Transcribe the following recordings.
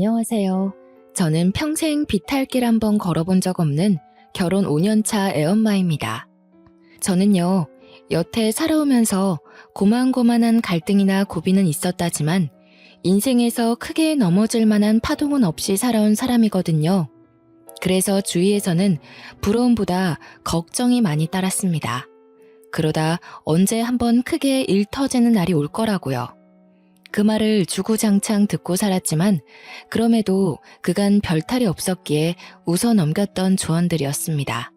안녕하세요. 저는 평생 비탈길 한번 걸어본 적 없는 결혼 5년차 애엄마입니다. 저는요, 여태 살아오면서 고만고만한 갈등이나 고비는 있었다지만 인생에서 크게 넘어질 만한 파동은 없이 살아온 사람이거든요. 그래서 주위에서는 부러움보다 걱정이 많이 따랐습니다. 그러다 언제 한번 크게 일 터지는 날이 올 거라고요. 그 말을 주구장창 듣고 살았지만 그럼에도 그간 별탈이 없었기에 웃어 넘겼던 조언들이었습니다.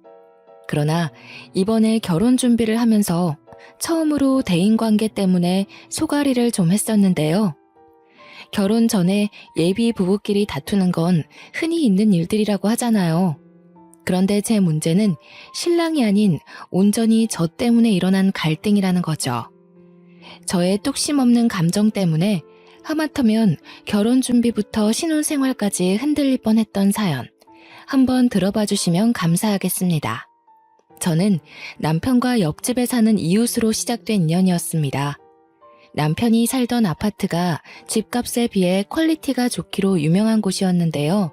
그러나 이번에 결혼 준비를 하면서 처음으로 대인관계 때문에 소가리를 좀 했었는데요. 결혼 전에 예비 부부끼리 다투는 건 흔히 있는 일들이라고 하잖아요. 그런데 제 문제는 신랑이 아닌 온전히 저 때문에 일어난 갈등이라는 거죠. 저의 뚝심 없는 감정 때문에 하마터면 결혼 준비부터 신혼생활까지 흔들릴 뻔했던 사연, 한번 들어봐 주시면 감사하겠습니다. 저는 남편과 옆집에 사는 이웃으로 시작된 인연이었습니다. 남편이 살던 아파트가 집값에 비해 퀄리티가 좋기로 유명한 곳이었는데요.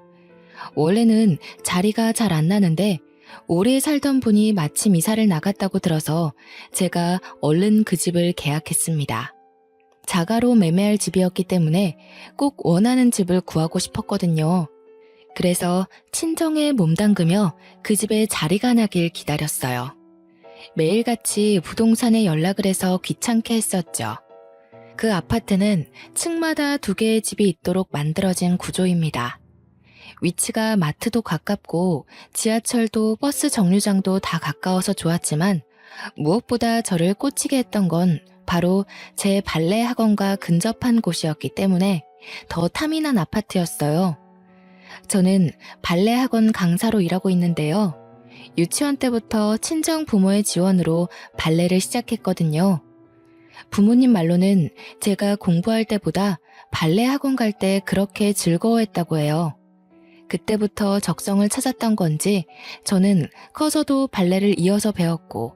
원래는 자리가 잘 안 나는데 오래 살던 분이 마침 이사를 나갔다고 들어서 제가 얼른 그 집을 계약했습니다. 자가로 매매할 집이었기 때문에 꼭 원하는 집을 구하고 싶었거든요. 그래서 친정에 몸담그며 그 집에 자리가 나길 기다렸어요. 매일같이 부동산에 연락을 해서 귀찮게 했었죠. 그 아파트는 층마다 2개의 집이 있도록 만들어진 구조입니다. 위치가 마트도 가깝고 지하철도 버스 정류장도 다 가까워서 좋았지만 무엇보다 저를 꽂히게 했던 건 바로 제 발레 학원과 근접한 곳이었기 때문에 더 탐이 난 아파트였어요. 저는 발레 학원 강사로 일하고 있는데요. 유치원 때부터 친정 부모의 지원으로 발레를 시작했거든요. 부모님 말로는 제가 공부할 때보다 발레 학원 갈 때 그렇게 즐거워했다고 해요. 그때부터 적성을 찾았던 건지 저는 커서도 발레를 이어서 배웠고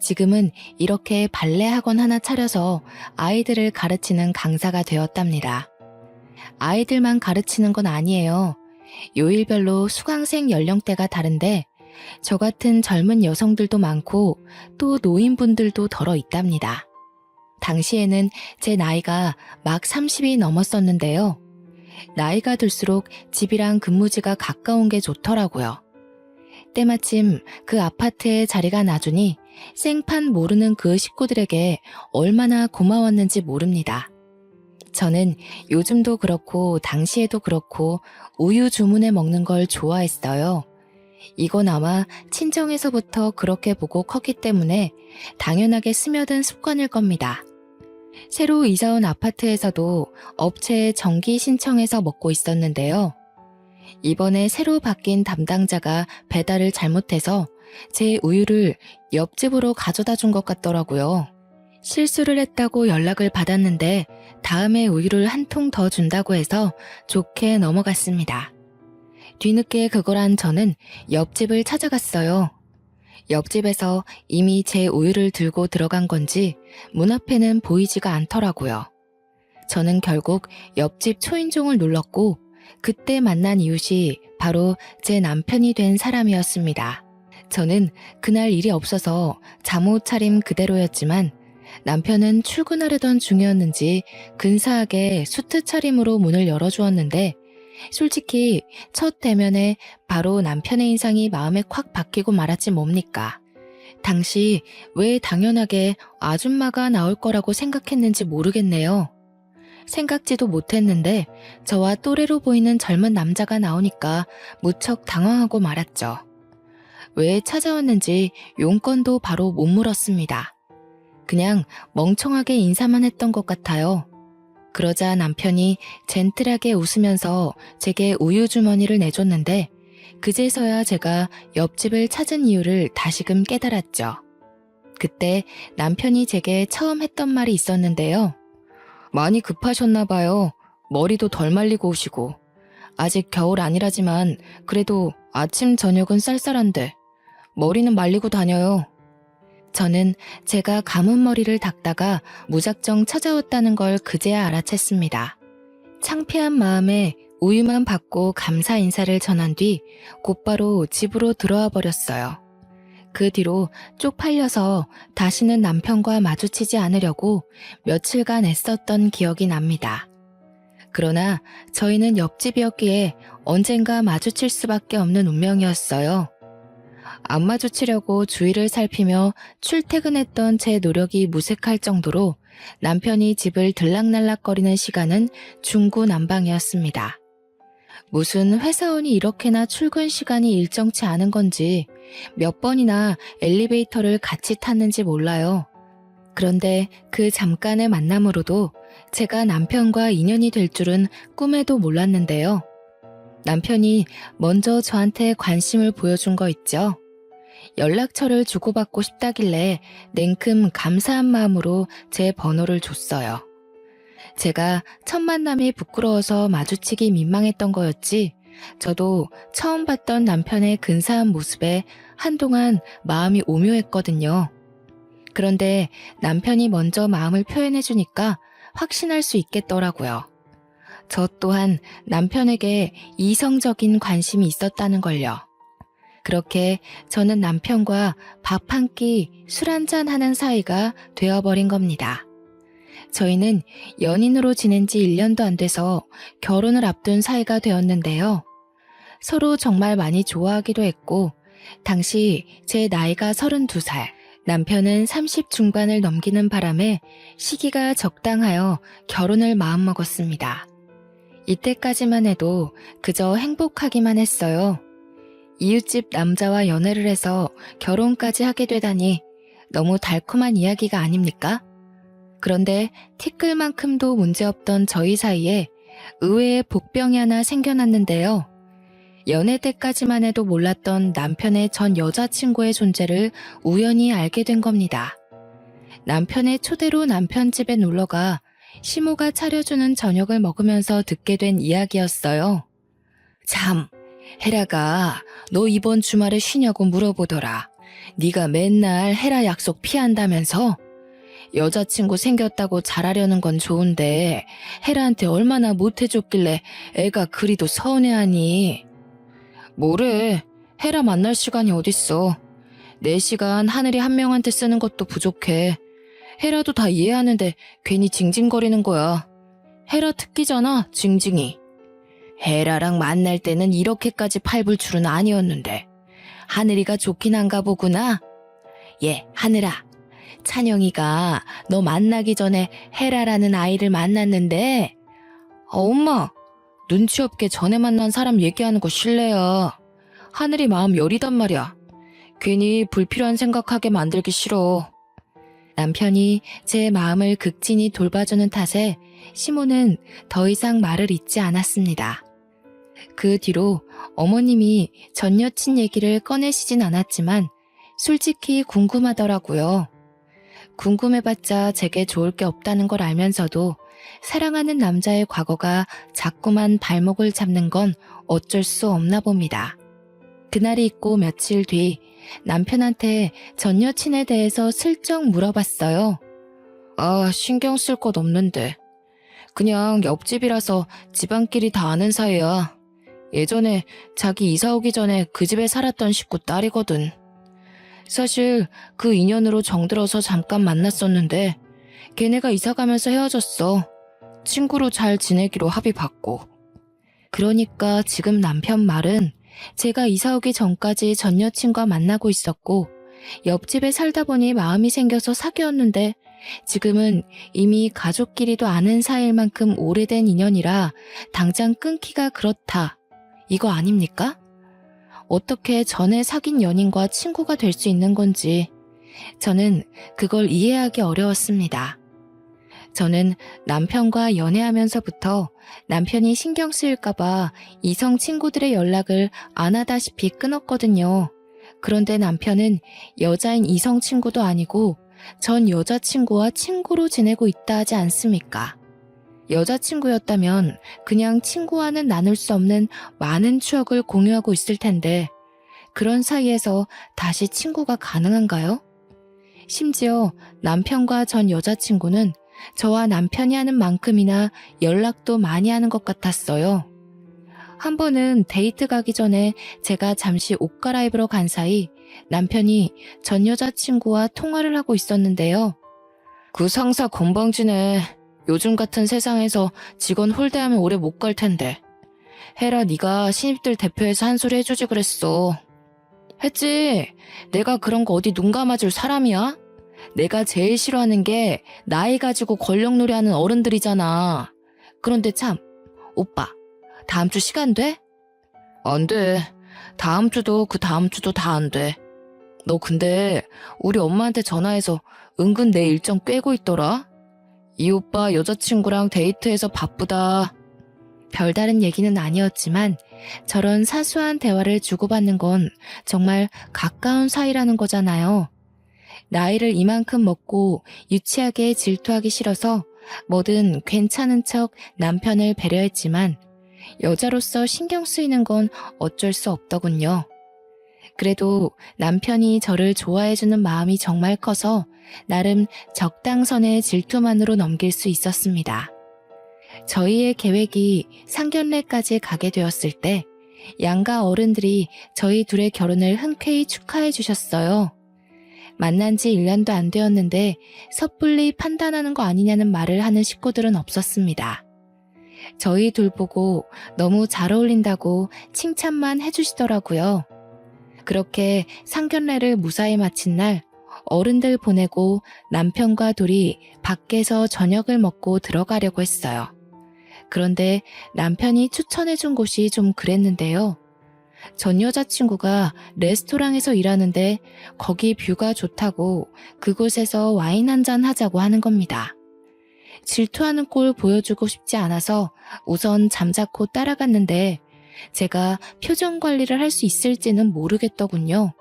지금은 이렇게 발레 학원 하나 차려서 아이들을 가르치는 강사가 되었답니다. 아이들만 가르치는 건 아니에요. 요일별로 수강생 연령대가 다른데 저 같은 젊은 여성들도 많고 또 노인분들도 덜어 있답니다. 당시에는 제 나이가 막 30이 넘었었는데요. 나이가 들수록 집이랑 근무지가 가까운 게 좋더라고요. 때마침 그 아파트에 자리가 나주니 생판 모르는 그 식구들에게 얼마나 고마웠는지 모릅니다. 저는 요즘도 그렇고 당시에도 그렇고 우유 주문해 먹는 걸 좋아했어요. 이건 아마 친정에서부터 그렇게 보고 컸기 때문에 당연하게 스며든 습관일 겁니다. 새로 이사온 아파트에서도 업체에 정기 신청해서 먹고 있었는데요. 이번에 새로 바뀐 담당자가 배달을 잘못해서 제 우유를 옆집으로 가져다 준 것 같더라고요. 실수를 했다고 연락을 받았는데 다음에 우유를 한 통 더 준다고 해서 좋게 넘어갔습니다. 뒤늦게 그걸 한 저는 옆집을 찾아갔어요. 옆집에서 이미 제 우유를 들고 들어간 건지 문 앞에는 보이지가 않더라고요. 저는 결국 옆집 초인종을 눌렀고 그때 만난 이웃이 바로 제 남편이 된 사람이었습니다. 저는 그날 일이 없어서 잠옷 차림 그대로였지만 남편은 출근하려던 중이었는지 근사하게 수트 차림으로 문을 열어주었는데 솔직히 첫 대면에 바로 남편의 인상이 마음에 콱 박히고 말았지 뭡니까. 당시 왜 당연하게 아줌마가 나올 거라고 생각했는지 모르겠네요. 생각지도 못했는데 저와 또래로 보이는 젊은 남자가 나오니까 무척 당황하고 말았죠. 왜 찾아왔는지 용건도 바로 못 물었습니다. 그냥 멍청하게 인사만 했던 것 같아요. 그러자 남편이 젠틀하게 웃으면서 제게 우유 주머니를 내줬는데 그제서야 제가 옆집을 찾은 이유를 다시금 깨달았죠. 그때 남편이 제게 처음 했던 말이 있었는데요. 많이 급하셨나 봐요. 머리도 덜 말리고 오시고. 아직 겨울 아니라지만 그래도 아침 저녁은 쌀쌀한데 머리는 말리고 다녀요. 저는 제가 감은 머리를 닦다가 무작정 찾아왔다는 걸 그제야 알아챘습니다. 창피한 마음에 우유만 받고 감사 인사를 전한 뒤 곧바로 집으로 들어와 버렸어요. 그 뒤로 쪽팔려서 다시는 남편과 마주치지 않으려고 며칠간 애썼던 기억이 납니다. 그러나 저희는 옆집이었기에 언젠가 마주칠 수밖에 없는 운명이었어요. 안 마주치려고 주위를 살피며 출퇴근했던 제 노력이 무색할 정도로 남편이 집을 들락날락거리는 시간은 중구난방이었습니다. 무슨 회사원이 이렇게나 출근 시간이 일정치 않은 건지 몇 번이나 엘리베이터를 같이 탔는지 몰라요. 그런데 그 잠깐의 만남으로도 제가 남편과 인연이 될 줄은 꿈에도 몰랐는데요. 남편이 먼저 저한테 관심을 보여준 거 있죠. 연락처를 주고받고 싶다길래 냉큼 감사한 마음으로 제 번호를 줬어요. 제가 첫 만남이 부끄러워서 마주치기 민망했던 거였지, 저도 처음 봤던 남편의 근사한 모습에 한동안 마음이 오묘했거든요. 그런데 남편이 먼저 마음을 표현해주니까 확신할 수 있겠더라고요. 저 또한 남편에게 이성적인 관심이 있었다는 걸요. 그렇게 저는 남편과 밥 한 끼, 술 한잔 하는 사이가 되어버린 겁니다. 저희는 연인으로 지낸 지 1년도 안 돼서 결혼을 앞둔 사이가 되었는데요. 서로 정말 많이 좋아하기도 했고, 당시 제 나이가 32살, 남편은 30 중반을 넘기는 바람에 시기가 적당하여 결혼을 마음먹었습니다. 이때까지만 해도 그저 행복하기만 했어요. 이웃집 남자와 연애를 해서 결혼까지 하게 되다니 너무 달콤한 이야기가 아닙니까? 그런데 티끌만큼도 문제없던 저희 사이에 의외의 복병이 하나 생겨났는데요. 연애 때까지만 해도 몰랐던 남편의 전 여자친구의 존재를 우연히 알게 된 겁니다. 남편의 초대로 남편 집에 놀러가 시모가 차려주는 저녁을 먹으면서 듣게 된 이야기였어요. 참, 헤라가 너 이번 주말에 쉬냐고 물어보더라. 네가 맨날 헤라 약속 피한다면서? 여자친구 생겼다고 잘하려는 건 좋은데 헤라한테 얼마나 못해줬길래 애가 그리도 서운해하니. 뭐래, 헤라 만날 시간이 어딨어. 내 시간 하늘이 한 명한테 쓰는 것도 부족해. 헤라도 다 이해하는데 괜히 징징거리는 거야. 헤라 특기잖아, 징징이. 헤라랑 만날 때는 이렇게까지 팔불 줄은 아니었는데 하늘이가 좋긴 한가 보구나. 예, 하늘아, 찬영이가 너 만나기 전에 헤라라는 아이를 만났는데. 엄마, 눈치 없게 전에 만난 사람 얘기하는 거 실례야. 하늘이 마음 여리단 말이야. 괜히 불필요한 생각하게 만들기 싫어. 남편이 제 마음을 극진히 돌봐주는 탓에 시모는 더 이상 말을 잇지 않았습니다. 그 뒤로 어머님이 전 여친 얘기를 꺼내시진 않았지만 솔직히 궁금하더라고요. 궁금해봤자 제게 좋을 게 없다는 걸 알면서도 사랑하는 남자의 과거가 자꾸만 발목을 잡는 건 어쩔 수 없나 봅니다. 그날이 있고 며칠 뒤 남편한테 전 여친에 대해서 슬쩍 물어봤어요. 아, 신경 쓸 것 없는데. 그냥 옆집이라서 집안끼리 다 아는 사이야. 예전에 자기 이사 오기 전에 그 집에 살았던 식구 딸이거든. 사실 그 인연으로 정들어서 잠깐 만났었는데 걔네가 이사 가면서 헤어졌어. 친구로 잘 지내기로 합의봤고. 그러니까 지금 남편 말은 제가 이사 오기 전까지 전 여친과 만나고 있었고 옆집에 살다 보니 마음이 생겨서 사귀었는데 지금은 이미 가족끼리도 아는 사이일 만큼 오래된 인연이라 당장 끊기가 그렇다. 이거 아닙니까? 어떻게 전에 사귄 연인과 친구가 될 수 있는 건지 저는 그걸 이해하기 어려웠습니다. 저는 남편과 연애하면서부터 남편이 신경 쓰일까봐 이성 친구들의 연락을 안 하다시피 끊었거든요. 그런데 남편은 여자인 이성 친구도 아니고 전 여자친구와 친구로 지내고 있다 하지 않습니까? 여자친구였다면 그냥 친구와는 나눌 수 없는 많은 추억을 공유하고 있을 텐데 그런 사이에서 다시 친구가 가능한가요? 심지어 남편과 전 여자친구는 저와 남편이 하는 만큼이나 연락도 많이 하는 것 같았어요. 한 번은 데이트 가기 전에 제가 잠시 옷 갈아입으러 간 사이 남편이 전 여자친구와 통화를 하고 있었는데요. 그 상사 건방지네. 요즘 같은 세상에서 직원 홀대하면 오래 못 갈 텐데. 헤라 네가 신입들 대표해서 한 소리 해주지 그랬어. 했지. 내가 그런 거 어디 눈 감아줄 사람이야? 내가 제일 싫어하는 게 나이 가지고 권력놀이하는 어른들이잖아. 그런데 참, 오빠, 다음 주 시간 돼? 안 돼. 다음 주도 그 다음 주도 다 안 돼. 너 근데 우리 엄마한테 전화해서 은근 내 일정 꿰고 있더라? 이 오빠 여자친구랑 데이트해서 바쁘다. 별다른 얘기는 아니었지만 저런 사소한 대화를 주고받는 건 정말 가까운 사이라는 거잖아요. 나이를 이만큼 먹고 유치하게 질투하기 싫어서 뭐든 괜찮은 척 남편을 배려했지만 여자로서 신경 쓰이는 건 어쩔 수 없더군요. 그래도 남편이 저를 좋아해주는 마음이 정말 커서 나름 적당선의 질투만으로 넘길 수 있었습니다. 저희의 계획이 상견례까지 가게 되었을 때 양가 어른들이 저희 둘의 결혼을 흔쾌히 축하해 주셨어요. 만난 지 1년도 안 되었는데 섣불리 판단하는 거 아니냐는 말을 하는 식구들은 없었습니다. 저희 둘 보고 너무 잘 어울린다고 칭찬만 해주시더라고요. 그렇게 상견례를 무사히 마친 날 어른들 보내고 남편과 둘이 밖에서 저녁을 먹고 들어가려고 했어요. 그런데 남편이 추천해준 곳이 좀 그랬는데요. 전 여자친구가 레스토랑에서 일하는데 거기 뷰가 좋다고 그곳에서 와인 한잔 하자고 하는 겁니다. 질투하는 꼴 보여주고 싶지 않아서 우선 잠자코 따라갔는데 제가 표정 관리를 할 수 있을지는 모르겠더군요.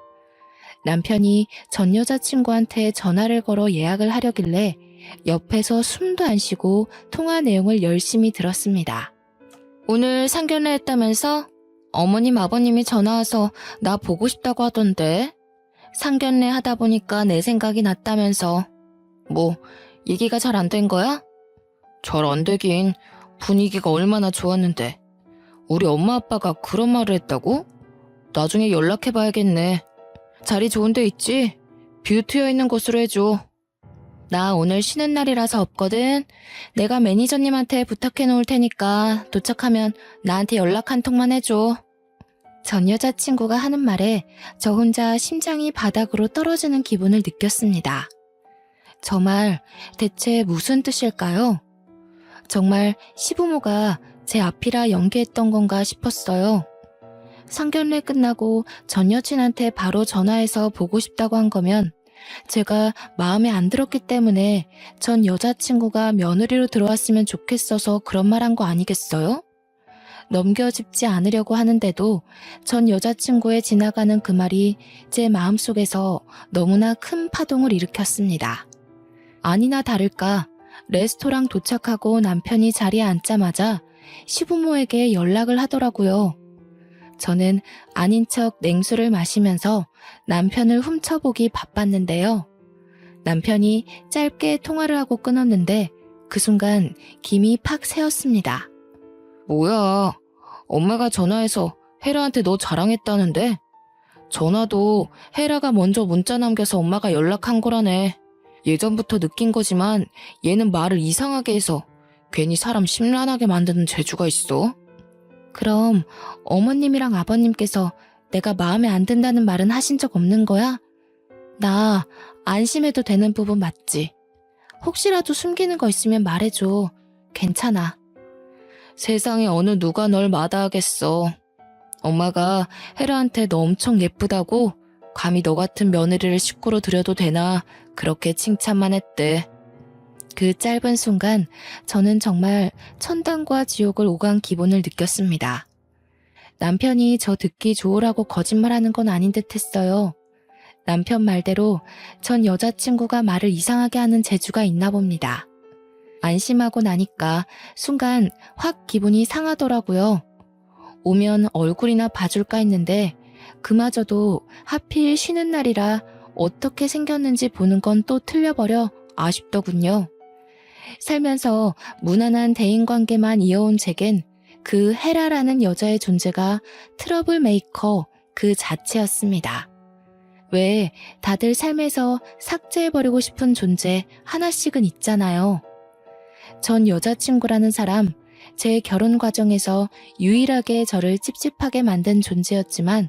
남편이 전 여자친구한테 전화를 걸어 예약을 하려길래 옆에서 숨도 안 쉬고 통화 내용을 열심히 들었습니다. 오늘 상견례 했다면서? 어머님 아버님이 전화와서 나 보고 싶다고 하던데. 상견례 하다 보니까 내 생각이 났다면서. 뭐 얘기가 잘 안 된 거야? 잘 안 되긴. 분위기가 얼마나 좋았는데. 우리 엄마 아빠가 그런 말을 했다고? 나중에 연락해봐야겠네. 자리 좋은 데 있지? 뷰 트여있는 곳으로 해줘. 나 오늘 쉬는 날이라서 없거든. 내가 매니저님한테 부탁해 놓을 테니까 도착하면 나한테 연락 한 통만 해줘. 전 여자친구가 하는 말에 저 혼자 심장이 바닥으로 떨어지는 기분을 느꼈습니다. 저 말 대체 무슨 뜻일까요? 정말 시부모가 제 앞이라 연기했던 건가 싶었어요. 상견례 끝나고 전 여친한테 바로 전화해서 보고 싶다고 한 거면 제가 마음에 안 들었기 때문에 전 여자친구가 며느리로 들어왔으면 좋겠어서 그런 말 한 거 아니겠어요? 넘겨짚지 않으려고 하는데도 전 여자친구의 지나가는 그 말이 제 마음속에서 너무나 큰 파동을 일으켰습니다. 아니나 다를까 레스토랑 도착하고 남편이 자리에 앉자마자 시부모에게 연락을 하더라고요. 저는 아닌 척 냉수를 마시면서 남편을 훔쳐보기 바빴는데요. 남편이 짧게 통화를 하고 끊었는데 그 순간 김이 팍 새었습니다. 뭐야, 엄마가 전화해서 헤라한테 너 자랑했다는데? 전화도 헤라가 먼저 문자 남겨서 엄마가 연락한 거라네. 예전부터 느낀 거지만 얘는 말을 이상하게 해서 괜히 사람 심란하게 만드는 재주가 있어. 그럼 어머님이랑 아버님께서 내가 마음에 안 든다는 말은 하신 적 없는 거야? 나 안심해도 되는 부분 맞지? 혹시라도 숨기는 거 있으면 말해줘. 괜찮아. 세상에 어느 누가 널 마다하겠어. 엄마가 헤라한테 너 엄청 예쁘다고 감히 너 같은 며느리를 식구로 들여도 되나 그렇게 칭찬만 했대. 그 짧은 순간 저는 정말 천당과 지옥을 오간 기분을 느꼈습니다. 남편이 저 듣기 좋으라고 거짓말하는 건 아닌 듯 했어요. 남편 말대로 전 여자친구가 말을 이상하게 하는 재주가 있나 봅니다. 안심하고 나니까 순간 확 기분이 상하더라고요. 오면 얼굴이나 봐줄까 했는데 그마저도 하필 쉬는 날이라 어떻게 생겼는지 보는 건 또 틀려버려 아쉽더군요. 살면서 무난한 대인관계만 이어온 제겐 그 헤라라는 여자의 존재가 트러블 메이커 그 자체였습니다. 왜 다들 삶에서 삭제해버리고 싶은 존재 하나씩은 있잖아요. 전 여자친구라는 사람, 제 결혼 과정에서 유일하게 저를 찝찝하게 만든 존재였지만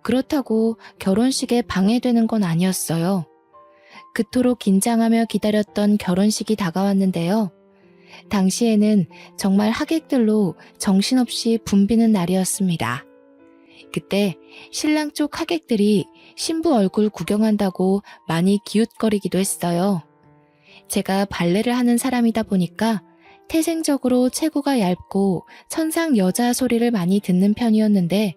그렇다고 결혼식에 방해되는 건 아니었어요. 그토록 긴장하며 기다렸던 결혼식이 다가왔는데요. 당시에는 정말 하객들로 정신없이 붐비는 날이었습니다. 그때 신랑 쪽 하객들이 신부 얼굴 구경한다고 많이 기웃거리기도 했어요. 제가 발레를 하는 사람이다 보니까 태생적으로 체구가 얇고 천상 여자 소리를 많이 듣는 편이었는데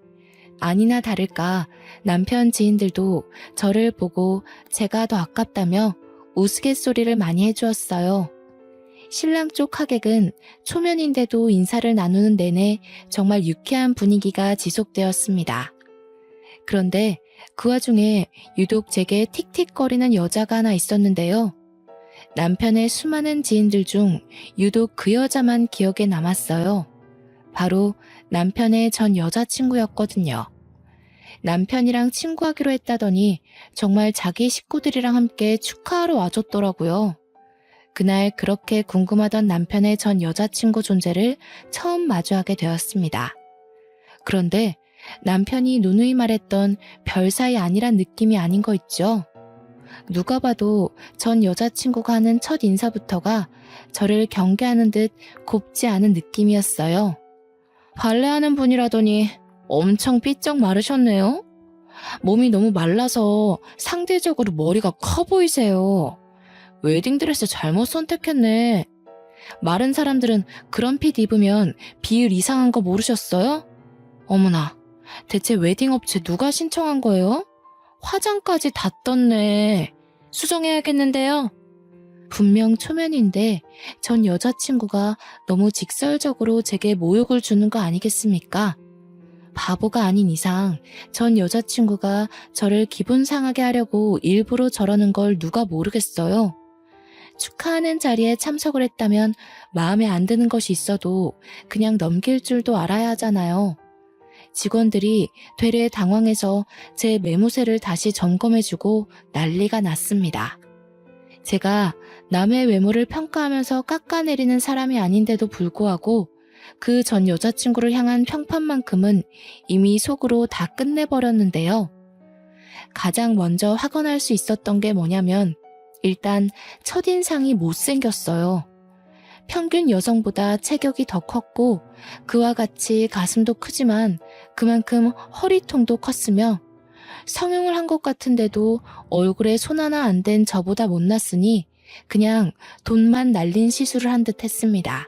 아니나 다를까 남편 지인들도 저를 보고 제가 더 아깝다며 우스갯소리를 많이 해주었어요. 신랑 쪽 하객은 초면인데도 인사를 나누는 내내 정말 유쾌한 분위기가 지속되었습니다. 그런데 그 와중에 유독 제게 틱틱거리는 여자가 하나 있었는데요. 남편의 수많은 지인들 중 유독 그 여자만 기억에 남았어요. 바로 남편의 전 여자친구였거든요. 남편이랑 친구하기로 했다더니 정말 자기 식구들이랑 함께 축하하러 와줬더라고요. 그날 그렇게 궁금하던 남편의 전 여자친구 존재를 처음 마주하게 되었습니다. 그런데 남편이 누누이 말했던 별 사이 아니란 느낌이 아닌 거 있죠? 누가 봐도 전 여자친구가 하는 첫 인사부터가 저를 경계하는 듯 곱지 않은 느낌이었어요. 발레하는 분이라더니 엄청 삐쩍 마르셨네요. 몸이 너무 말라서 상대적으로 머리가 커 보이세요. 웨딩드레스 잘못 선택했네. 마른 사람들은 그런 핏 입으면 비율 이상한 거 모르셨어요? 어머나, 대체 웨딩업체 누가 신청한 거예요? 화장까지 다 떴네. 수정해야겠는데요. 분명 초면인데 전 여자친구가 너무 직설적으로 제게 모욕을 주는 거 아니겠습니까? 바보가 아닌 이상 전 여자친구가 저를 기분 상하게 하려고 일부러 저러는 걸 누가 모르겠어요. 축하하는 자리에 참석을 했다면 마음에 안 드는 것이 있어도 그냥 넘길 줄도 알아야 하잖아요. 직원들이 되레 당황해서 제 매무새를 다시 점검해주고 난리가 났습니다. 제가 남의 외모를 평가하면서 깎아내리는 사람이 아닌데도 불구하고 그 전 여자친구를 향한 평판만큼은 이미 속으로 다 끝내버렸는데요. 가장 먼저 확언할 수 있었던 게 뭐냐면 일단 첫인상이 못생겼어요. 평균 여성보다 체격이 더 컸고 그와 같이 가슴도 크지만 그만큼 허리통도 컸으며 성형을 한 것 같은데도 얼굴에 손 하나 안 댄 저보다 못났으니 그냥 돈만 날린 시술을 한 듯 했습니다.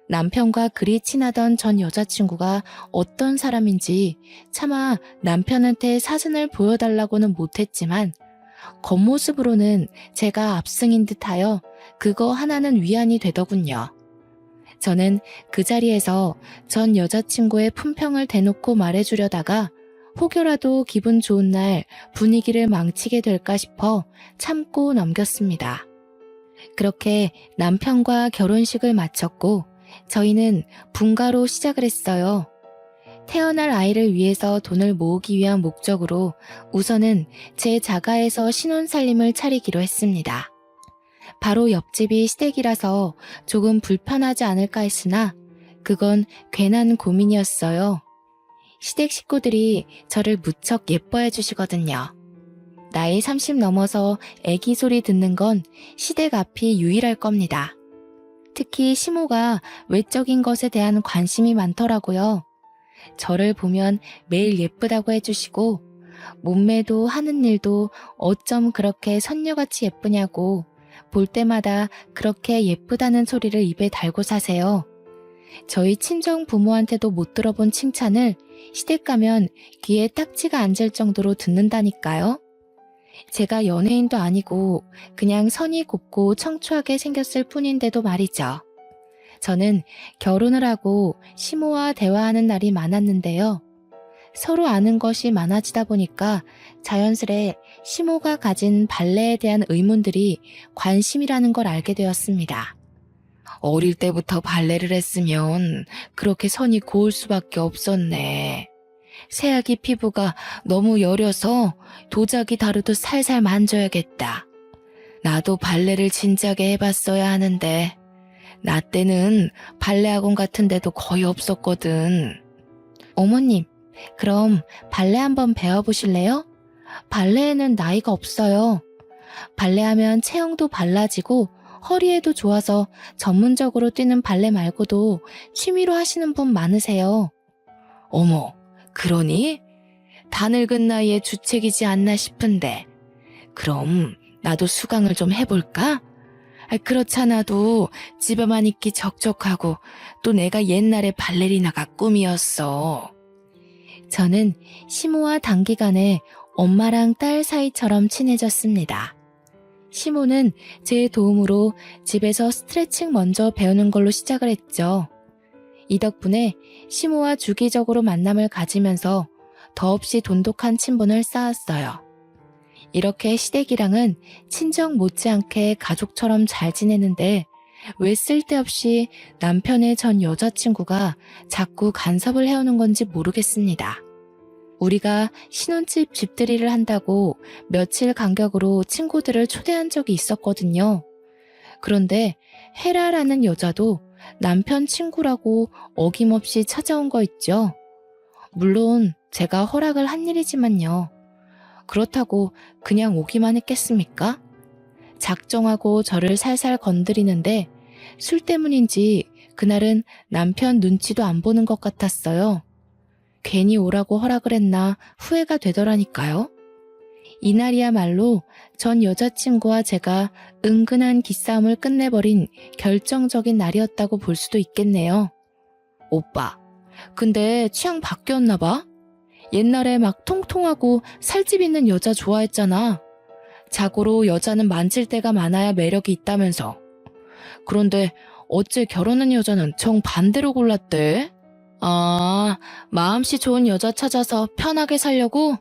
남편과 그리 친하던 전 여자친구가 어떤 사람인지 차마 남편한테 사진을 보여달라고는 못했지만 겉모습으로는 제가 압승인 듯하여 그거 하나는 위안이 되더군요. 저는 그 자리에서 전 여자친구의 품평을 대놓고 말해주려다가 혹여라도 기분 좋은 날 분위기를 망치게 될까 싶어 참고 넘겼습니다. 그렇게 남편과 결혼식을 마쳤고 저희는 분가로 시작을 했어요. 태어날 아이를 위해서 돈을 모으기 위한 목적으로 우선은 제 자가에서 신혼살림을 차리기로 했습니다. 바로 옆집이 시댁이라서 조금 불편하지 않을까 했으나 그건 괜한 고민이었어요. 시댁 식구들이 저를 무척 예뻐해 주시거든요. 나이 30 넘어서 애기 소리 듣는 건 시댁 앞이 유일할 겁니다. 특히 시모가 외적인 것에 대한 관심이 많더라고요. 저를 보면 매일 예쁘다고 해주시고 몸매도 하는 일도 어쩜 그렇게 선녀같이 예쁘냐고 볼 때마다 그렇게 예쁘다는 소리를 입에 달고 사세요. 저희 친정 부모한테도 못 들어본 칭찬을 시댁 가면 귀에 딱지가 앉을 정도로 듣는다니까요. 제가 연예인도 아니고 그냥 선이 곱고 청초하게 생겼을 뿐인데도 말이죠. 저는 결혼을 하고 시모와 대화하는 날이 많았는데요. 서로 아는 것이 많아지다 보니까 자연스레 시모가 가진 발레에 대한 의문들이 관심이라는 걸 알게 되었습니다. 어릴 때부터 발레를 했으면 그렇게 선이 고울 수밖에 없었네. 새아기 피부가 너무 여려서 도자기 다루도 살살 만져야겠다. 나도 발레를 진작에 해봤어야 하는데 나 때는 발레 학원 같은 데도 거의 없었거든. 어머님, 그럼 발레 한번 배워보실래요? 발레에는 나이가 없어요. 발레하면 체형도 발라지고 허리에도 좋아서 전문적으로 뛰는 발레 말고도 취미로 하시는 분 많으세요. 어머, 그러니? 다 늙은 나이에 주책이지 않나 싶은데 그럼 나도 수강을 좀 해볼까? 그렇잖아도 집에만 있기 적적하고 또 내가 옛날에 발레리나가 꿈이었어. 저는 시모와 단기간에 엄마랑 딸 사이처럼 친해졌습니다. 시모는 제 도움으로 집에서 스트레칭 먼저 배우는 걸로 시작을 했죠. 이 덕분에 시모와 주기적으로 만남을 가지면서 더없이 돈독한 친분을 쌓았어요. 이렇게 시댁이랑은 친정 못지않게 가족처럼 잘 지내는데 왜 쓸데없이 남편의 전 여자친구가 자꾸 간섭을 해오는 건지 모르겠습니다. 우리가 신혼집 집들이를 한다고 며칠 간격으로 친구들을 초대한 적이 있었거든요. 그런데 헤라라는 여자도 남편 친구라고 어김없이 찾아온 거 있죠. 물론 제가 허락을 한 일이지만요. 그렇다고 그냥 오기만 했겠습니까? 작정하고 저를 살살 건드리는데 술 때문인지 그날은 남편 눈치도 안 보는 것 같았어요. 괜히 오라고 허락을 했나 후회가 되더라니까요. 이날이야말로 전 여자친구와 제가 은근한 기싸움을 끝내버린 결정적인 날이었다고 볼 수도 있겠네요. 오빠, 근데 취향 바뀌었나 봐? 옛날에 막 통통하고 살집 있는 여자 좋아했잖아. 자고로 여자는 만질 때가 많아야 매력이 있다면서. 그런데 어째 결혼한 여자는 정반대로 골랐대? 아, 마음씨 좋은 여자 찾아서 편하게 살려고?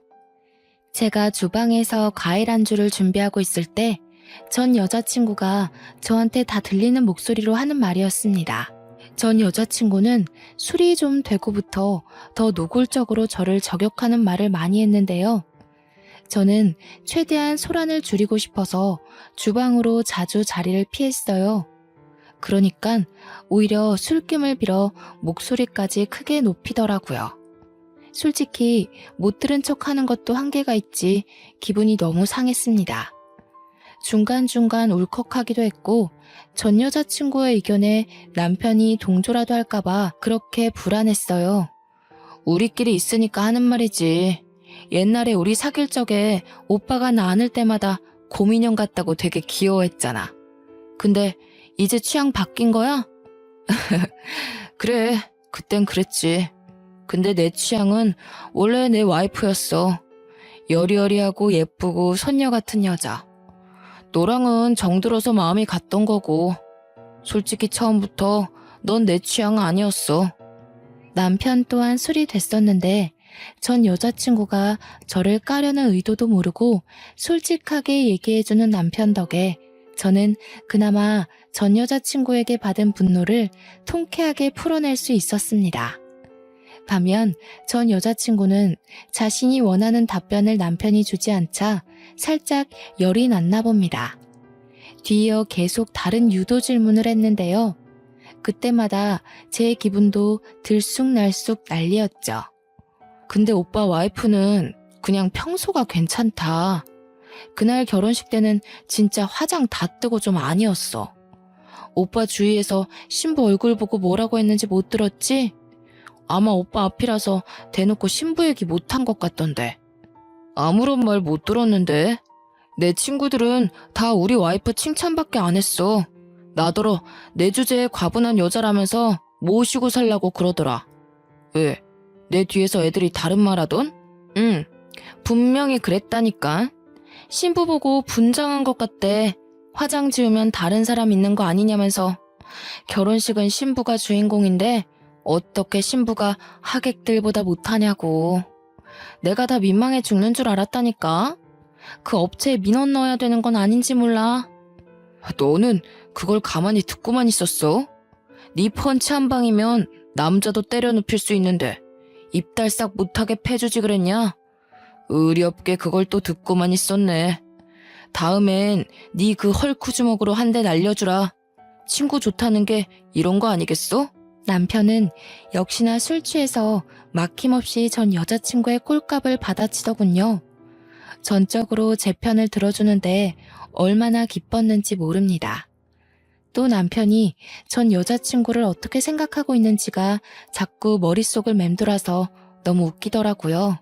제가 주방에서 과일 안주를 준비하고 있을 때 전 여자친구가 저한테 다 들리는 목소리로 하는 말이었습니다. 전 여자친구는 술이 좀 되고부터 더 노골적으로 저를 저격하는 말을 많이 했는데요. 저는 최대한 소란을 줄이고 싶어서 주방으로 자주 자리를 피했어요. 그러니까 오히려 술김을 빌어 목소리까지 크게 높이더라고요. 솔직히 못 들은 척하는 것도 한계가 있지 기분이 너무 상했습니다. 중간중간 울컥하기도 했고 전 여자친구의 의견에 남편이 동조라도 할까봐 그렇게 불안했어요. 우리끼리 있으니까 하는 말이지. 옛날에 우리 사귈 적에 오빠가 나 안을 때마다 곰인형 같다고 되게 귀여워했잖아. 근데 이제 취향 바뀐 거야? 그래, 그땐 그랬지. 근데 내 취향은 원래 내 와이프였어. 여리여리하고 예쁘고 손녀 같은 여자. 너랑은 정들어서 마음이 갔던 거고 솔직히 처음부터 넌 내 취향 아니었어. 남편 또한 술이 됐었는데 전 여자친구가 저를 까려는 의도도 모르고 솔직하게 얘기해주는 남편 덕에 저는 그나마 전 여자친구에게 받은 분노를 통쾌하게 풀어낼 수 있었습니다. 반면 전 여자친구는 자신이 원하는 답변을 남편이 주지 않자 살짝 열이 났나 봅니다. 뒤이어 계속 다른 유도 질문을 했는데요. 그때마다 제 기분도 들쑥날쑥 난리였죠. 근데 오빠 와이프는 그냥 평소가 괜찮다. 그날 결혼식 때는 진짜 화장 다 뜨고 좀 아니었어. 오빠 주위에서 신부 얼굴 보고 뭐라고 했는지 못 들었지? 아마 오빠 앞이라서 대놓고 신부 얘기 못한 것 같던데. 아무런 말 못 들었는데. 내 친구들은 다 우리 와이프 칭찬밖에 안 했어. 나더러 내 주제에 과분한 여자라면서 모시고 살라고 그러더라. 왜? 내 뒤에서 애들이 다른 말 하던? 응, 분명히 그랬다니까. 신부 보고 분장한 것 같대. 화장 지우면 다른 사람 있는 거 아니냐면서. 결혼식은 신부가 주인공인데 어떻게 신부가 하객들보다 못하냐고. 내가 다 민망해 죽는 줄 알았다니까. 그 업체에 민원 넣어야 되는 건 아닌지 몰라. 너는 그걸 가만히 듣고만 있었어? 네 펀치 한 방이면 남자도 때려 눕힐 수 있는데 입달싹 못하게 패주지 그랬냐? 의리 없게 그걸 또 듣고만 있었네. 다음엔 네 그 헐크 주먹으로 한 대 날려주라. 친구 좋다는 게 이런 거 아니겠어? 남편은 역시나 술 취해서 막힘없이 전 여자친구의 꼴값을 받아치더군요. 전적으로 제 편을 들어주는데 얼마나 기뻤는지 모릅니다. 또 남편이 전 여자친구를 어떻게 생각하고 있는지가 자꾸 머릿속을 맴돌아서 너무 웃기더라고요.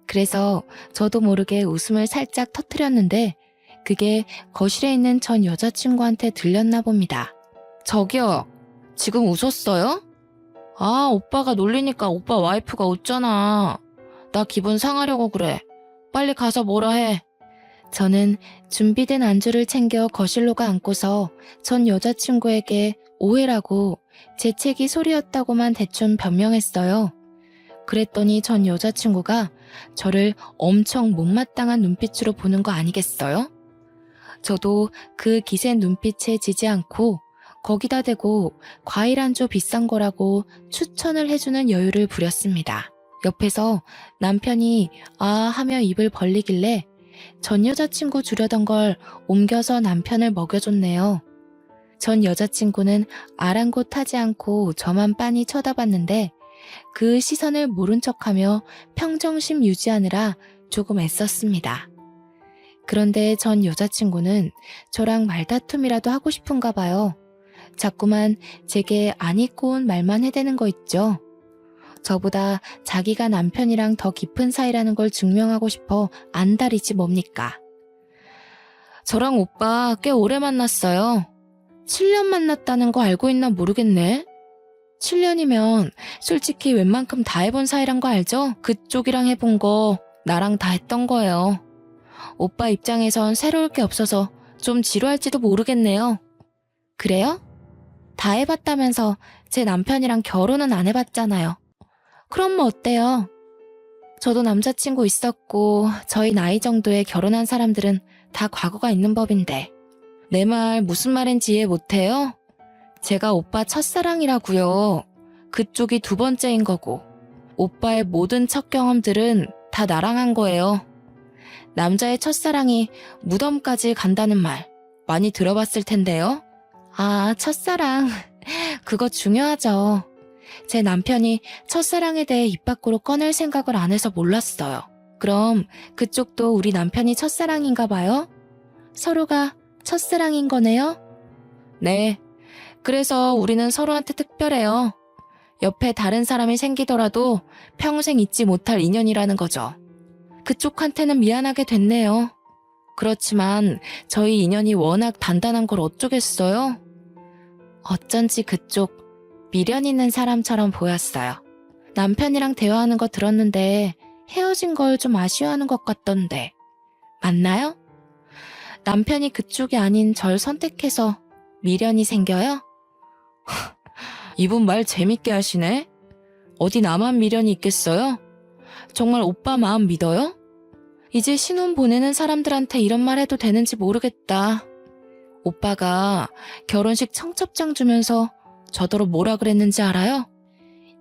그래서 저도 모르게 웃음을 살짝 터뜨렸는데 그게 거실에 있는 전 여자친구한테 들렸나 봅니다. 저기요, 지금 웃었어요? 아, 오빠가 놀리니까 오빠 와이프가 웃잖아. 나 기분 상하려고 그래. 빨리 가서 뭐라 해. 저는 준비된 안주를 챙겨 거실로 가 앉고서 전 여자친구에게 오해라고 재채기 소리였다고만 대충 변명했어요. 그랬더니 전 여자친구가 저를 엄청 못마땅한 눈빛으로 보는 거 아니겠어요? 저도 그 기센 눈빛에 지지 않고 거기다 대고 과일 안주 비싼 거라고 추천을 해주는 여유를 부렸습니다. 옆에서 남편이 아 하며 입을 벌리길래 전 여자친구 주려던 걸 옮겨서 남편을 먹여줬네요. 전 여자친구는 아랑곳하지 않고 저만 빤히 쳐다봤는데 그 시선을 모른 척하며 평정심 유지하느라 조금 애썼습니다. 그런데 전 여자친구는 저랑 말다툼이라도 하고 싶은가 봐요. 자꾸만 제게 안 잊고 온 말만 해대는 거 있죠. 저보다 자기가 남편이랑 더 깊은 사이라는 걸 증명하고 싶어 안달이지 뭡니까. 저랑 오빠 꽤 오래 만났어요. 7년 만났다는 거 알고 있나 모르겠네. 7년이면 솔직히 웬만큼 다 해본 사이란 거 알죠? 그쪽이랑 해본 거 나랑 다 했던 거예요. 오빠 입장에선 새로울 게 없어서 좀 지루할지도 모르겠네요. 그래요? 다 해봤다면서 제 남편이랑 결혼은 안 해봤잖아요. 그럼 뭐 어때요? 저도 남자친구 있었고 저희 나이 정도에 결혼한 사람들은 다 과거가 있는 법인데 내 말 무슨 말인지 이해 못해요? 제가 오빠 첫사랑이라고요. 그쪽이 두 번째인 거고 오빠의 모든 첫 경험들은 다 나랑 한 거예요. 남자의 첫사랑이 무덤까지 간다는 말 많이 들어봤을 텐데요. 아, 첫사랑. 그거 중요하죠. 제 남편이 첫사랑에 대해 입 밖으로 꺼낼 생각을 안 해서 몰랐어요. 그럼 그쪽도 우리 남편이 첫사랑인가 봐요? 서로가 첫사랑인 거네요? 네. 그래서 우리는 서로한테 특별해요. 옆에 다른 사람이 생기더라도 평생 잊지 못할 인연이라는 거죠. 그쪽한테는 미안하게 됐네요. 그렇지만 저희 인연이 워낙 단단한 걸 어쩌겠어요? 어쩐지 그쪽 미련 있는 사람처럼 보였어요. 남편이랑 대화하는 거 들었는데 헤어진 걸 좀 아쉬워하는 것 같던데. 맞나요? 남편이 그쪽이 아닌 절 선택해서 미련이 생겨요? 이분 말 재밌게 하시네? 어디 나만 미련이 있겠어요? 정말 오빠 마음 믿어요? 이제 신혼 보내는 사람들한테 이런 말 해도 되는지 모르겠다. 오빠가 결혼식 청첩장 주면서 저더러 뭐라 그랬는지 알아요?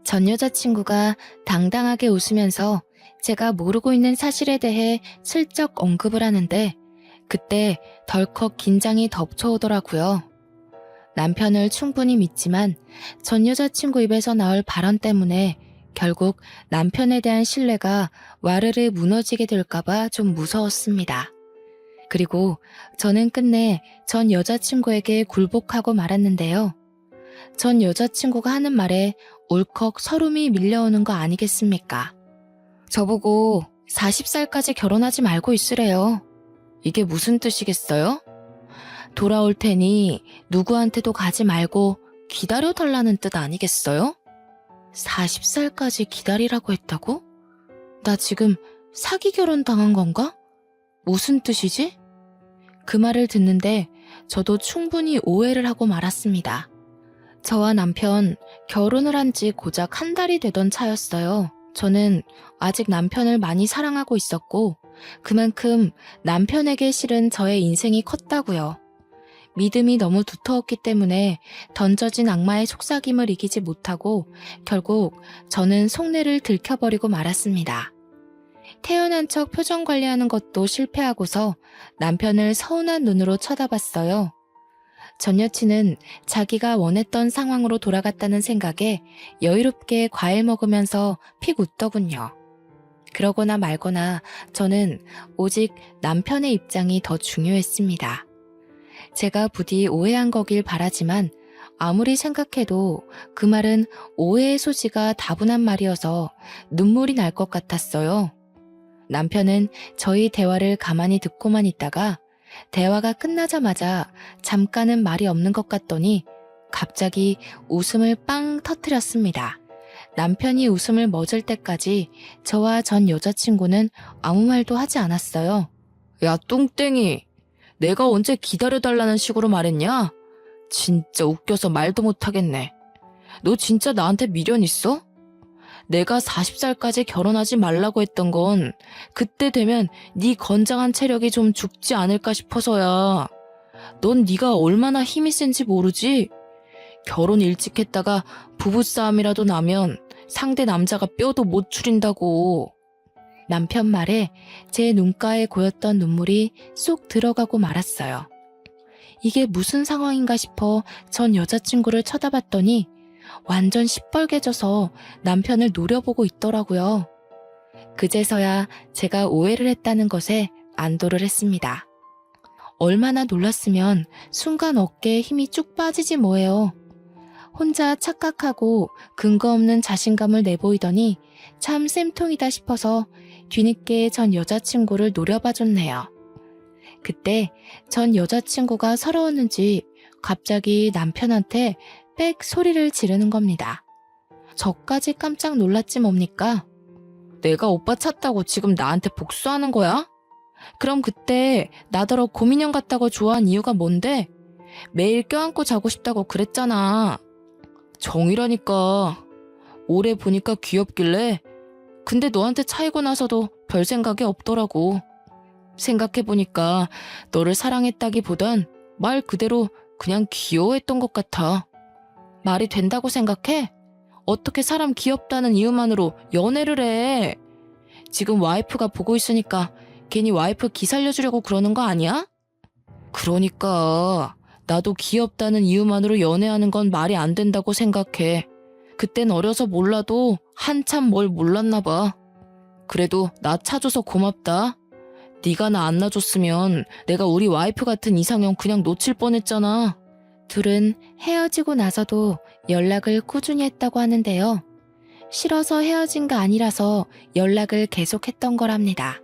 전 여자친구가 당당하게 웃으면서 제가 모르고 있는 사실에 대해 슬쩍 언급을 하는데 그때 덜컥 긴장이 덮쳐오더라고요. 남편을 충분히 믿지만 전 여자친구 입에서 나올 발언 때문에 결국 남편에 대한 신뢰가 와르르 무너지게 될까봐 좀 무서웠습니다. 그리고 저는 끝내 전 여자친구에게 굴복하고 말았는데요. 전 여자친구가 하는 말에 울컥 서름이 밀려오는 거 아니겠습니까? 저보고 40살까지 결혼하지 말고 있으래요. 이게 무슨 뜻이겠어요? 돌아올 테니 누구한테도 가지 말고 기다려달라는 뜻 아니겠어요? 40살까지 기다리라고 했다고? 나 지금 사기 결혼 당한 건가? 무슨 뜻이지? 그 말을 듣는데 저도 충분히 오해를 하고 말았습니다. 저와 남편 결혼을 한 지 고작 한 달이 되던 차였어요. 저는 아직 남편을 많이 사랑하고 있었고 그만큼 남편에게 실은 저의 인생이 컸다고요. 믿음이 너무 두터웠기 때문에 던져진 악마의 속삭임을 이기지 못하고 결국 저는 속내를 들켜버리고 말았습니다. 태연한 척 표정 관리하는 것도 실패하고서 남편을 서운한 눈으로 쳐다봤어요. 전 여친은 자기가 원했던 상황으로 돌아갔다는 생각에 여유롭게 과일 먹으면서 픽 웃더군요. 그러거나 말거나 저는 오직 남편의 입장이 더 중요했습니다. 제가 부디 오해한 거길 바라지만 아무리 생각해도 그 말은 오해의 소지가 다분한 말이어서 눈물이 날 것 같았어요. 남편은 저희 대화를 가만히 듣고만 있다가 대화가 끝나자마자 잠깐은 말이 없는 것 같더니 갑자기 웃음을 빵 터뜨렸습니다. 남편이 웃음을 멎을 때까지 저와 전 여자친구는 아무 말도 하지 않았어요. 야, 뚱땡이. 내가 언제 기다려달라는 식으로 말했냐? 진짜 웃겨서 말도 못하겠네. 너 진짜 나한테 미련 있어? 내가 40살까지 결혼하지 말라고 했던 건 그때 되면 네 건장한 체력이 좀 죽지 않을까 싶어서야. 넌 네가 얼마나 힘이 센지 모르지? 결혼 일찍 했다가 부부싸움이라도 나면 상대 남자가 뼈도 못 추린다고. 남편 말에 제 눈가에 고였던 눈물이 쏙 들어가고 말았어요. 이게 무슨 상황인가 싶어 전 여자친구를 쳐다봤더니 완전 시뻘개져서 남편을 노려보고 있더라고요. 그제서야 제가 오해를 했다는 것에 안도를 했습니다. 얼마나 놀랐으면 순간 어깨에 힘이 쭉 빠지지 뭐예요. 혼자 착각하고 근거 없는 자신감을 내보이더니 참 쌤통이다 싶어서 뒤늦게 전 여자친구를 노려봐줬네요. 그때 전 여자친구가 서러웠는지 갑자기 남편한테 빽 소리를 지르는 겁니다. 저까지 깜짝 놀랐지 뭡니까? 내가 오빠 찾다고 지금 나한테 복수하는 거야? 그럼 그때 나더러 곰인형 같다고 좋아한 이유가 뭔데? 매일 껴안고 자고 싶다고 그랬잖아. 정이라니까. 오래 보니까 귀엽길래. 근데 너한테 차이고 나서도 별 생각이 없더라고. 생각해보니까 너를 사랑했다기보단 말 그대로 그냥 귀여워했던 것 같아. 말이 된다고 생각해? 어떻게 사람 귀엽다는 이유만으로 연애를 해? 지금 와이프가 보고 있으니까 괜히 와이프 기살려주려고 그러는 거 아니야? 그러니까 나도 귀엽다는 이유만으로 연애하는 건 말이 안 된다고 생각해. 그땐 어려서 몰라도 한참 뭘 몰랐나 봐. 그래도 나 차줘서 고맙다. 네가 나 안 놔줬으면 내가 우리 와이프 같은 이상형 그냥 놓칠 뻔했잖아. 둘은 헤어지고 나서도 연락을 꾸준히 했다고 하는데요. 싫어서 헤어진 거 아니라서 연락을 계속했던 거랍니다.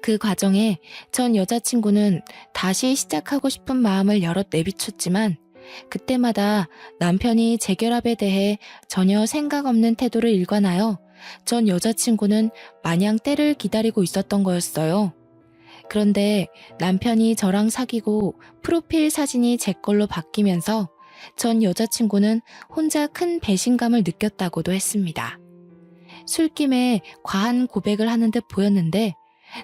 그 과정에 전 여자친구는 다시 시작하고 싶은 마음을 여럿 내비쳤지만 그때마다 남편이 재결합에 대해 전혀 생각 없는 태도를 일관하여 전 여자친구는 마냥 때를 기다리고 있었던 거였어요. 그런데 남편이 저랑 사귀고 프로필 사진이 제 걸로 바뀌면서 전 여자친구는 혼자 큰 배신감을 느꼈다고도 했습니다. 술김에 과한 고백을 하는 듯 보였는데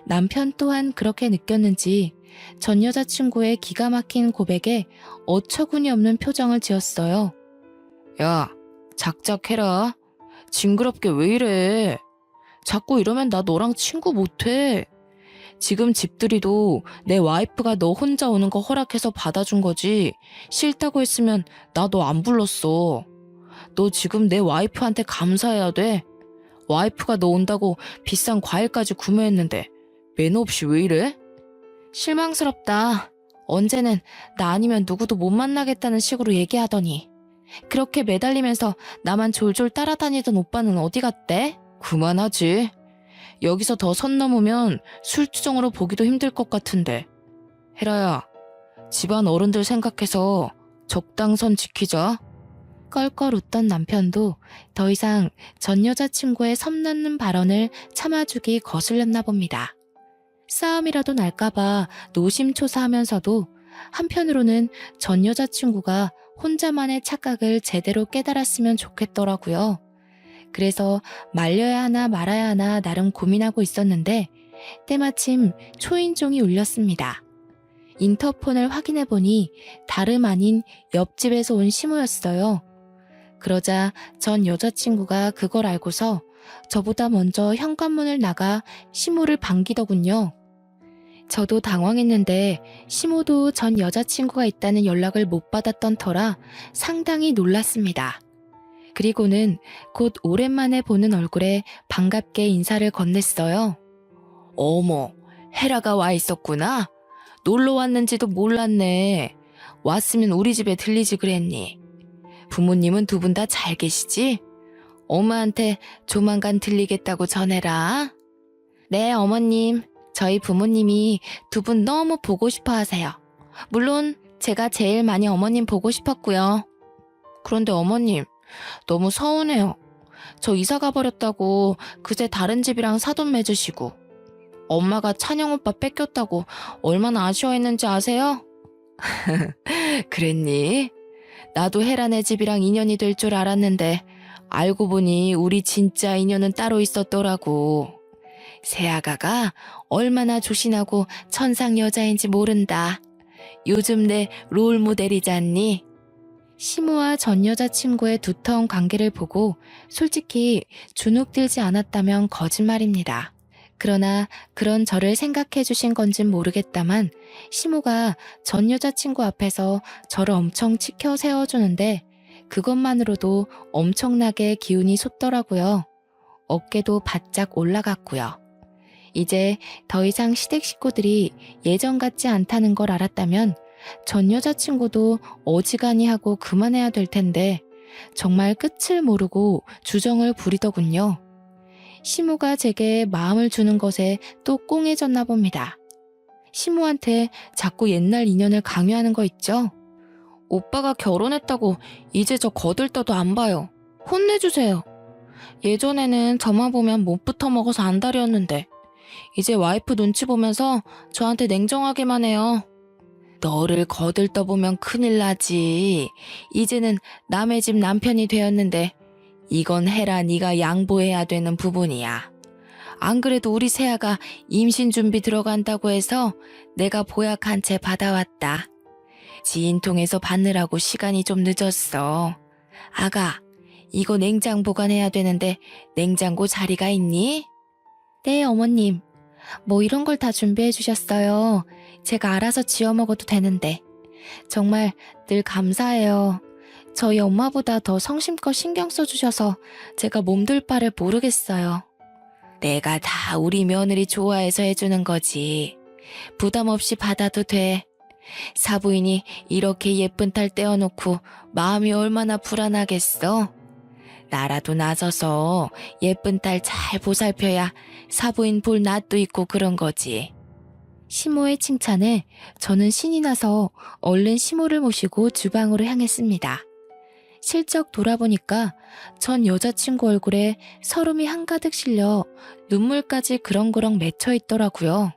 남편 또한 그렇게 느꼈는지 전 여자친구의 기가 막힌 고백에 어처구니 없는 표정을 지었어요. 야, 작작해라. 징그럽게 왜 이래. 자꾸 이러면 나 너랑 친구 못해. 지금 집들이도 내 와이프가 너 혼자 오는 거 허락해서 받아준 거지. 싫다고 했으면 나 너 안 불렀어. 너 지금 내 와이프한테 감사해야 돼. 와이프가 너 온다고 비싼 과일까지 구매했는데 매너 없이 왜 이래? 실망스럽다. 언제는 나 아니면 누구도 못 만나겠다는 식으로 얘기하더니 그렇게 매달리면서 나만 졸졸 따라다니던 오빠는 어디 갔대? 그만하지. 여기서 더 선 넘으면 술주정으로 보기도 힘들 것 같은데. 혜라야, 집안 어른들 생각해서 적당선 지키자. 껄껄 웃던 남편도 더 이상 전 여자친구의 섬나는 발언을 참아주기 거슬렸나 봅니다. 싸움이라도 날까봐 노심초사하면서도 한편으로는 전 여자친구가 혼자만의 착각을 제대로 깨달았으면 좋겠더라고요. 그래서 말려야 하나 말아야 하나 나름 고민하고 있었는데 때마침 초인종이 울렸습니다. 인터폰을 확인해보니 다름 아닌 옆집에서 온 시모였어요. 그러자 전 여자친구가 그걸 알고서 저보다 먼저 현관문을 나가 시모를 반기더군요. 저도 당황했는데 시모도 전 여자친구가 있다는 연락을 못 받았던 터라 상당히 놀랐습니다. 그리고는 곧 오랜만에 보는 얼굴에 반갑게 인사를 건넸어요. 어머, 헤라가 와 있었구나? 놀러 왔는지도 몰랐네. 왔으면 우리 집에 들리지 그랬니? 부모님은 두 분 다 잘 계시지? 엄마한테 조만간 들리겠다고 전해라. 네, 어머님. 저희 부모님이 두 분 너무 보고 싶어 하세요. 물론 제가 제일 많이 어머님 보고 싶었고요. 그런데 어머님, 너무 서운해요. 저 이사 가버렸다고 그제 다른 집이랑 사돈 맺으시고 엄마가 찬영 오빠 뺏겼다고 얼마나 아쉬워했는지 아세요? 그랬니? 나도 혜란의 집이랑 인연이 될 줄 알았는데 알고 보니 우리 진짜 인연은 따로 있었더라고. 새아가가 얼마나 조신하고 천상 여자인지 모른다. 요즘 내 롤모델이잖니? 시모와 전 여자친구의 두터운 관계를 보고 솔직히 주눅들지 않았다면 거짓말입니다. 그러나 그런 저를 생각해 주신 건진 모르겠다만 시모가 전 여자친구 앞에서 저를 엄청 치켜 세워주는데 그것만으로도 엄청나게 기운이 솟더라고요. 어깨도 바짝 올라갔고요. 이제 더 이상 시댁 식구들이 예전 같지 않다는 걸 알았다면 전 여자친구도 어지간히 하고 그만해야 될 텐데 정말 끝을 모르고 주정을 부리더군요. 시모가 제게 마음을 주는 것에 또 꽁해졌나 봅니다. 시모한테 자꾸 옛날 인연을 강요하는 거 있죠? 오빠가 결혼했다고 이제 저 거들떠도 안 봐요. 혼내주세요. 예전에는 저만 보면 못 붙어 먹어서 안달이었는데 이제 와이프 눈치 보면서 저한테 냉정하게만 해요. 너를 거들떠보면 큰일 나지. 이제는 남의 집 남편이 되었는데 이건 해라 네가 양보해야 되는 부분이야. 안 그래도 우리 새아가 임신 준비 들어간다고 해서 내가 보약 한 채 받아왔다. 지인 통해서 받느라고 시간이 좀 늦었어. 아가, 이거 냉장 보관해야 되는데 냉장고 자리가 있니? 네, 어머님. 뭐 이런 걸 다 준비해 주셨어요. 제가 알아서 지어 먹어도 되는데. 정말 늘 감사해요. 저희 엄마보다 더 성심껏 신경 써주셔서 제가 몸둘 바를 모르겠어요. 내가 다 우리 며느리 좋아해서 해주는 거지. 부담 없이 받아도 돼. 사부인이 이렇게 예쁜 딸 떼어놓고 마음이 얼마나 불안하겠어? 나라도 나서서 예쁜 딸 잘 보살펴야 사부인 볼 낯도 있고 그런 거지. 시모의 칭찬에 저는 신이 나서 얼른 시모를 모시고 주방으로 향했습니다. 실적 돌아보니까 전 여자친구 얼굴에 서름이 한가득 실려 눈물까지 그렁그렁 맺혀 있더라고요.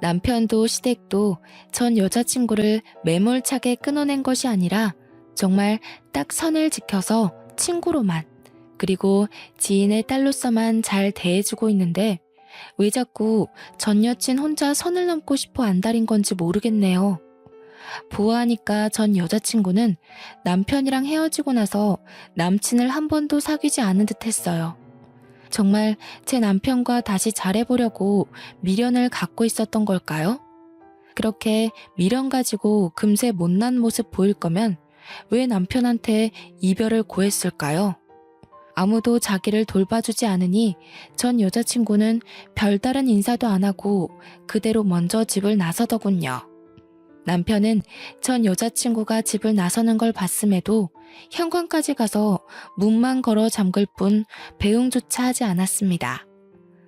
남편도 시댁도 전 여자친구를 매몰차게 끊어낸 것이 아니라 정말 딱 선을 지켜서 친구로만 그리고 지인의 딸로서만 잘 대해주고 있는데 왜 자꾸 전 여친 혼자 선을 넘고 싶어 안달인 건지 모르겠네요. 보아하니까 전 여자친구는 남편이랑 헤어지고 나서 남친을 한 번도 사귀지 않은 듯 했어요. 정말 제 남편과 다시 잘해보려고 미련을 갖고 있었던 걸까요? 그렇게 미련 가지고 금세 못난 모습 보일 거면 왜 남편한테 이별을 고했을까요? 아무도 자기를 돌봐주지 않으니 전 여자친구는 별다른 인사도 안 하고 그대로 먼저 집을 나서더군요. 남편은 전 여자친구가 집을 나서는 걸 봤음에도 현관까지 가서 문만 걸어 잠글 뿐 배웅조차 하지 않았습니다.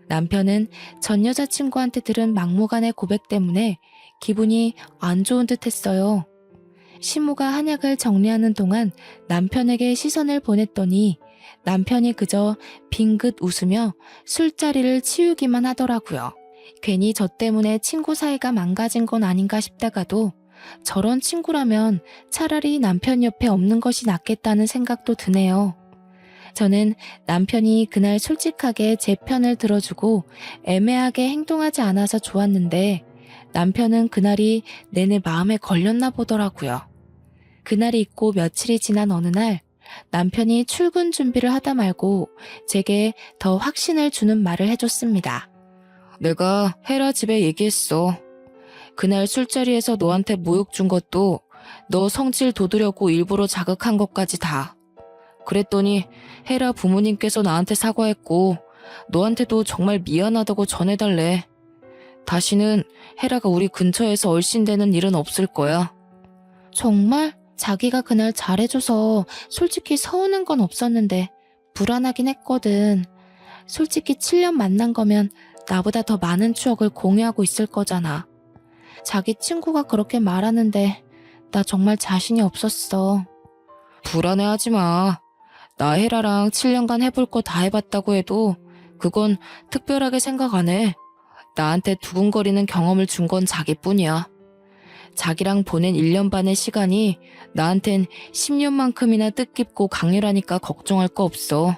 남편은 전 여자친구한테 들은 막무가내 고백 때문에 기분이 안 좋은 듯 했어요. 시모가 한약을 정리하는 동안 남편에게 시선을 보냈더니 남편이 그저 빙긋 웃으며 술자리를 치우기만 하더라고요. 괜히 저 때문에 친구 사이가 망가진 건 아닌가 싶다가도 저런 친구라면 차라리 남편 옆에 없는 것이 낫겠다는 생각도 드네요. 저는 남편이 그날 솔직하게 제 편을 들어주고 애매하게 행동하지 않아서 좋았는데 남편은 그날이 내내 마음에 걸렸나 보더라고요. 그날이 있고 며칠이 지난 어느 날 남편이 출근 준비를 하다 말고 제게 더 확신을 주는 말을 해줬습니다. 내가 헤라 집에 얘기했어. 그날 술자리에서 너한테 모욕 준 것도 너 성질 돋으려고 일부러 자극한 것까지 다. 그랬더니 헤라 부모님께서 나한테 사과했고 너한테도 정말 미안하다고 전해달래. 다시는 헤라가 우리 근처에서 얼씬되는 일은 없을 거야. 정말? 자기가 그날 잘해줘서 솔직히 서운한 건 없었는데 불안하긴 했거든. 솔직히 7년 만난 거면 나보다 더 많은 추억을 공유하고 있을 거잖아. 자기 친구가 그렇게 말하는데 나 정말 자신이 없었어. 불안해하지 마. 나 헤라랑 7년간 해볼 거 다 해봤다고 해도 그건 특별하게 생각 안 해. 나한테 두근거리는 경험을 준 건 자기뿐이야. 자기랑 보낸 1년 반의 시간이 나한텐 10년만큼이나 뜻깊고 강렬하니까 걱정할 거 없어.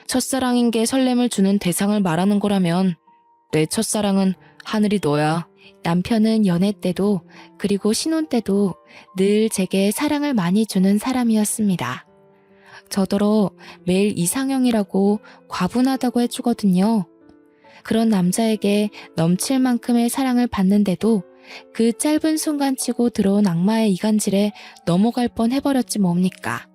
첫사랑인 게 설렘을 주는 대상을 말하는 거라면 내 첫사랑은 하늘이 너야. 남편은 연애 때도 그리고 신혼 때도 늘 제게 사랑을 많이 주는 사람이었습니다. 저더러 매일 이상형이라고 과분하다고 해주거든요. 그런 남자에게 넘칠 만큼의 사랑을 받는데도 그 짧은 순간치고 들어온 악마의 이간질에 넘어갈 뻔 해버렸지 뭡니까.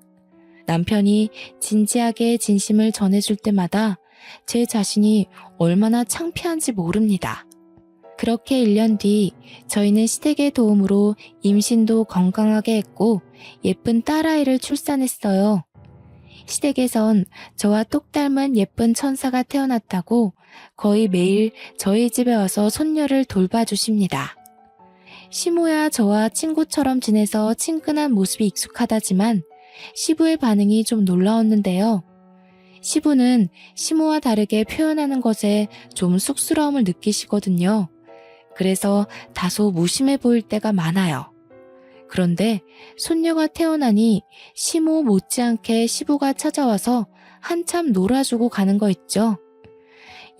남편이 진지하게 진심을 전해줄 때마다 제 자신이 얼마나 창피한지 모릅니다. 그렇게 1년 뒤 저희는 시댁의 도움으로 임신도 건강하게 했고 예쁜 딸아이를 출산했어요. 시댁에선 저와 똑 닮은 예쁜 천사가 태어났다고 거의 매일 저희 집에 와서 손녀를 돌봐주십니다. 시모야 저와 친구처럼 지내서 친근한 모습이 익숙하다지만 시부의 반응이 좀 놀라웠는데요. 시부는 시모와 다르게 표현하는 것에 좀 쑥스러움을 느끼시거든요. 그래서 다소 무심해 보일 때가 많아요. 그런데 손녀가 태어나니 시모 못지않게 시부가 찾아와서 한참 놀아주고 가는 거 있죠.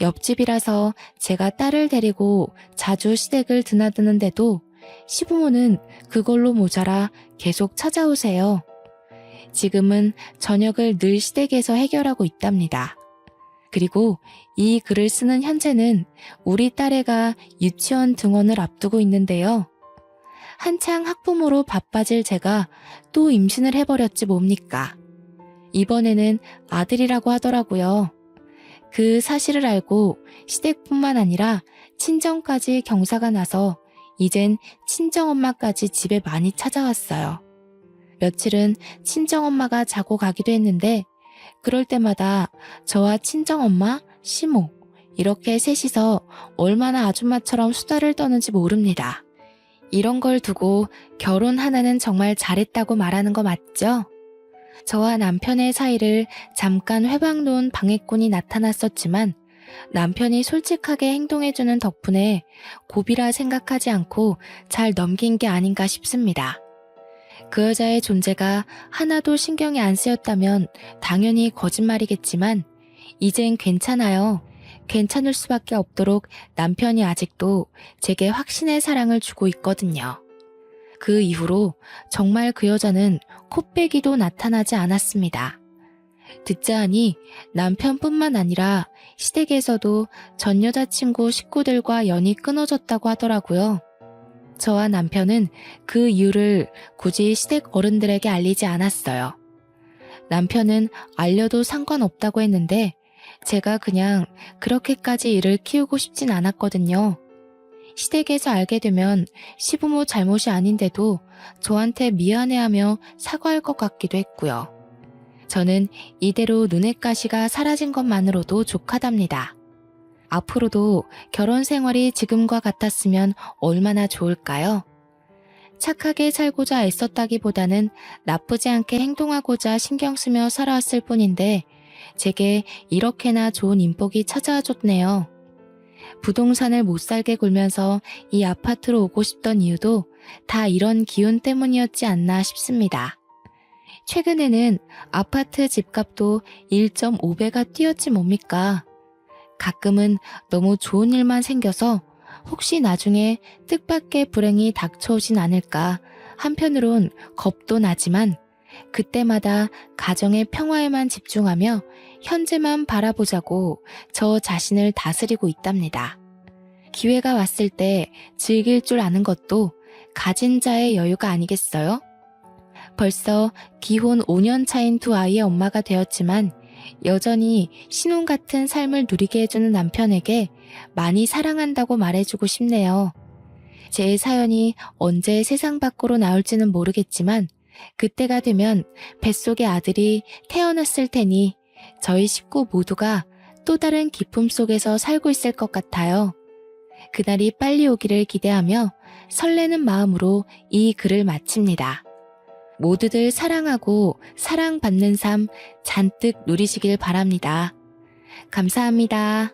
옆집이라서 제가 딸을 데리고 자주 시댁을 드나드는데도 시부모는 그걸로 모자라 계속 찾아오세요. 지금은 저녁을 늘 시댁에서 해결하고 있답니다. 그리고 이 글을 쓰는 현재는 우리 딸애가 유치원 등원을 앞두고 있는데요. 한창 학부모로 바빠질 제가 또 임신을 해버렸지 뭡니까. 이번에는 아들이라고 하더라고요. 그 사실을 알고 시댁뿐만 아니라 친정까지 경사가 나서 이젠 친정엄마까지 집에 많이 찾아왔어요. 며칠은 친정엄마가 자고 가기도 했는데 그럴 때마다 저와 친정엄마, 시모 이렇게 셋이서 얼마나 아줌마처럼 수다를 떠는지 모릅니다. 이런 걸 두고 결혼 하나는 정말 잘했다고 말하는 거 맞죠? 저와 남편의 사이를 잠깐 회방 놓은 방해꾼이 나타났었지만 남편이 솔직하게 행동해주는 덕분에 고비라 생각하지 않고 잘 넘긴 게 아닌가 싶습니다. 그 여자의 존재가 하나도 신경이 안 쓰였다면 당연히 거짓말이겠지만 이젠 괜찮아요. 괜찮을 수밖에 없도록 남편이 아직도 제게 확신의 사랑을 주고 있거든요. 그 이후로 정말 그 여자는 코빼기도 나타나지 않았습니다. 듣자 하니 남편뿐만 아니라 시댁에서도 전 여자친구 식구들과 연이 끊어졌다고 하더라고요. 저와 남편은 그 이유를 굳이 시댁 어른들에게 알리지 않았어요. 남편은 알려도 상관없다고 했는데 제가 그냥 그렇게까지 일을 키우고 싶진 않았거든요. 시댁에서 알게 되면 시부모 잘못이 아닌데도 저한테 미안해하며 사과할 것 같기도 했고요. 저는 이대로 눈엣 가시가 사라진 것만으로도 족하답니다. 앞으로도 결혼 생활이 지금과 같았으면 얼마나 좋을까요? 착하게 살고자 애썼다기보다는 나쁘지 않게 행동하고자 신경 쓰며 살아왔을 뿐인데 제게 이렇게나 좋은 인복이 찾아와 줬네요. 부동산을 못 살게 굴면서 이 아파트로 오고 싶던 이유도 다 이런 기운 때문이었지 않나 싶습니다. 최근에는 아파트 집값도 1.5배가 뛰었지 뭡니까. 가끔은 너무 좋은 일만 생겨서 혹시 나중에 뜻밖의 불행이 닥쳐오진 않을까 한편으론 겁도 나지만 그때마다 가정의 평화에만 집중하며 현재만 바라보자고 저 자신을 다스리고 있답니다. 기회가 왔을 때 즐길 줄 아는 것도 가진 자의 여유가 아니겠어요? 벌써 기혼 5년 차인 두 아이의 엄마가 되었지만 여전히 신혼 같은 삶을 누리게 해주는 남편에게 많이 사랑한다고 말해주고 싶네요. 제 사연이 언제 세상 밖으로 나올지는 모르겠지만 그때가 되면 뱃속의 아들이 태어났을 테니 저희 식구 모두가 또 다른 기쁨 속에서 살고 있을 것 같아요. 그날이 빨리 오기를 기대하며 설레는 마음으로 이 글을 마칩니다. 모두들 사랑하고 사랑받는 삶 잔뜩 누리시길 바랍니다. 감사합니다.